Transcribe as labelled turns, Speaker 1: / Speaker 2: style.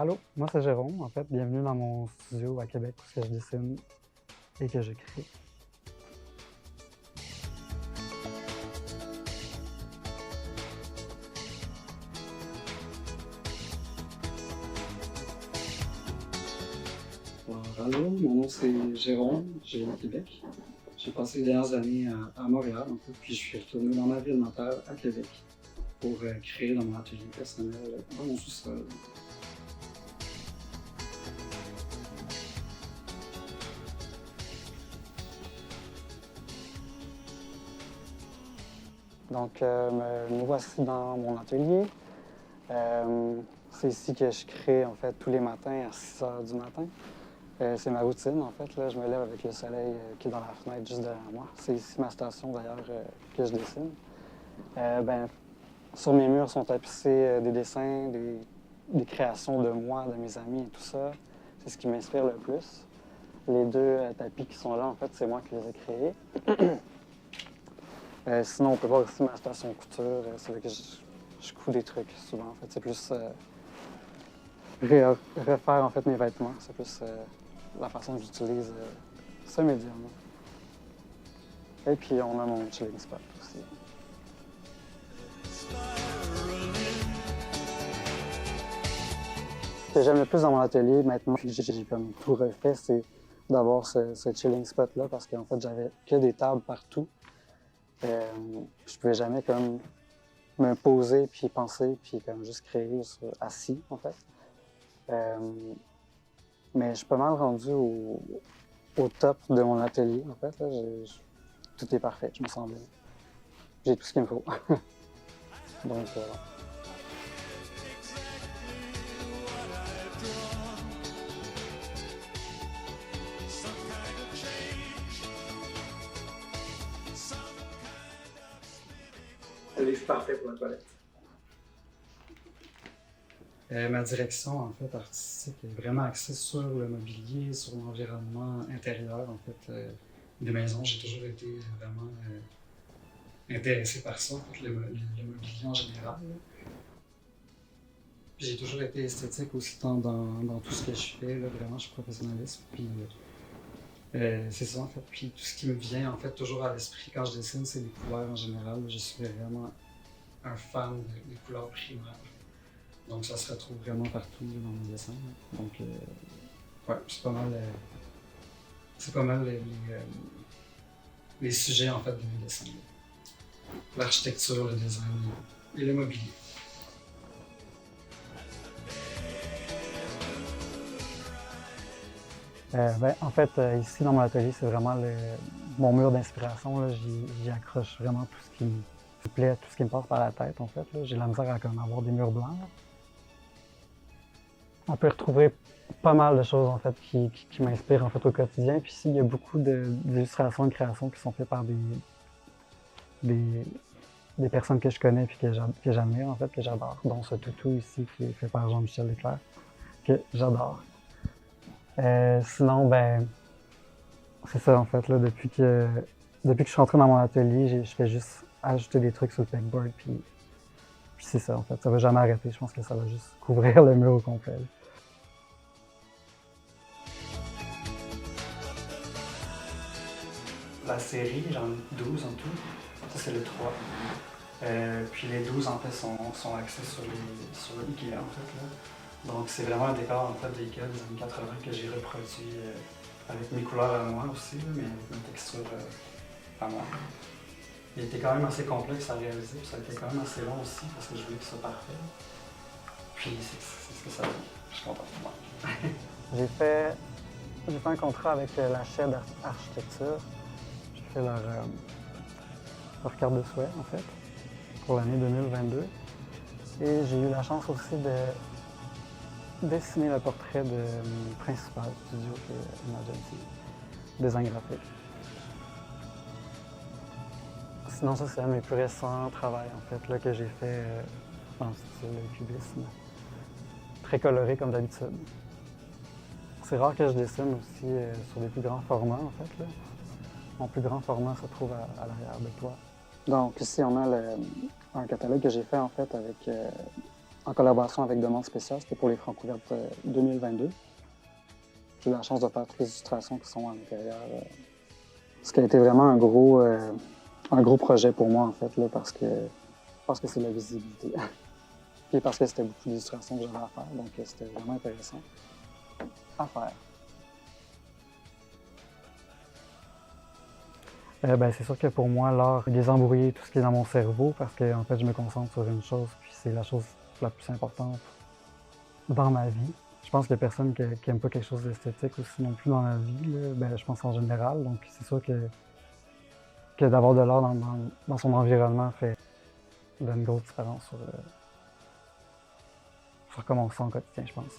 Speaker 1: Allô, moi c'est Jérôme. En fait, bienvenue dans mon studio à Québec où je dessine et que je crée. Alors, allô, mon nom c'est Jérôme, je viens de Québec. J'ai passé les dernières années à Montréal, en fait, puis je suis retourné dans ma ville natale, à Québec, pour créer dans mon atelier personnel, dans mon sous-sol. Donc, me voici dans mon atelier. C'est ici que je crée, en fait, tous les matins à 6 heures du matin. C'est ma routine, en fait. Là, je me lève avec le soleil qui est dans la fenêtre juste derrière moi. C'est ici ma station, d'ailleurs, que je dessine. Sur mes murs sont tapissés des dessins, des créations de moi, de mes amis et tout ça. C'est ce qui m'inspire le plus. Les deux tapis qui sont là, en fait, c'est moi qui les ai créés. Sinon, on peut voir aussi ma station couture. C'est là que je couds des trucs souvent. En fait, c'est plus refaire en fait mes vêtements. C'est plus la façon que j'utilise ce médium. Et puis on a mon chilling spot aussi. Ce que j'aime le plus dans mon atelier maintenant, puis j'ai comme tout refait, c'est d'avoir ce chilling spot là parce qu'en fait j'avais que des tables partout. Je pouvais jamais comme me poser puis penser puis comme juste créer assis en fait. Mais je suis pas mal rendu au top de mon atelier en fait. Là, tout est parfait, je me sens bien. J'ai tout ce qu'il me faut. Donc le livre parfait pour la toilette. Ma direction en fait artistique est vraiment axée sur le mobilier, sur l'environnement intérieur en fait des maisons. J'ai toujours été vraiment intéressé par ça, en fait, le mobilier en général. J'ai toujours été esthétique aussi dans tout ce que je fais. Là, vraiment, je suis professionnaliste. Puis c'est ça en fait. Puis tout ce qui me vient en fait toujours à l'esprit quand je dessine, c'est les couleurs en général. Je suis vraiment un fan des couleurs primaires. Donc ça se retrouve vraiment partout là, dans mes dessins. Donc ouais, c'est pas mal les sujets en fait de mes dessins. L'architecture, le design et le mobilier. En fait, ici dans mon atelier, c'est vraiment mon mur d'inspiration. J'y accroche vraiment tout ce qui me plaît, tout ce qui me passe par la tête en fait. J'ai la misère à avoir des murs blancs. Là. On peut retrouver pas mal de choses en fait qui m'inspirent en fait au quotidien. Puis ici, il y a beaucoup d'illustrations et de créations qui sont faites par des personnes que je connais et que j'admire en fait, que j'adore. Dont ce toutou ici qui est fait par Jean-Michel Leclerc, que j'adore. Sinon, c'est ça en fait, là, depuis que je suis rentré dans mon atelier, je fais juste ajouter des trucs sur le pegboard, puis c'est ça en fait, ça va jamais arrêter, je pense que ça va juste couvrir le mur au complet. Là. La série, j'en ai 12 en tout, ça c'est le 3. Puis les 12 en fait sont axés sur Ikea en fait. Là. Donc c'est vraiment un décor en fait d'Ikea des années 80 que j'ai reproduit avec mes couleurs à moi aussi, mais avec ma texture à moi. Il était quand même assez complexe à réaliser, puis ça a été quand même assez long aussi parce que je voulais que ce soit parfait. Puis c'est ce que ça dit. Je suis content de moi. J'ai fait un contrat avec la Shed Architecture. J'ai fait leur carte de souhait en fait pour l'année 2022. Et j'ai eu la chance aussi de dessiner le portrait de mon principal studio qui est Emergency, design graphique. Sinon, ça, c'est un de mes plus récents travaux en fait, là, que j'ai fait dans le style cubisme. Très coloré comme d'habitude. C'est rare que je dessine aussi sur des plus grands formats en fait. Là. Mon plus grand format se trouve à l'arrière de toi. Donc ici, on a un catalogue que j'ai fait en fait avec
Speaker 2: en collaboration avec Demande spéciale. C'était pour les Francouvertes 2022. J'ai eu la chance de faire toutes les illustrations qui sont à l'intérieur. Ce qui a été vraiment un gros projet pour moi, en fait, là, parce que c'est la visibilité. Puis parce que c'était beaucoup d'illustrations que j'avais à faire, donc c'était vraiment intéressant à faire.
Speaker 3: C'est sûr que pour moi, l'art désembrouiller tout ce qui est dans mon cerveau parce que en fait, je me concentre sur une chose, puis c'est la chose la plus importante dans ma vie. Je pense qu'il n'y a personne qui n'aime pas quelque chose d'esthétique aussi non plus dans la vie, là. Je pense en général. Donc c'est sûr que d'avoir de l'art dans son environnement fait une grosse différence sur comment on se sent au quotidien, je pense.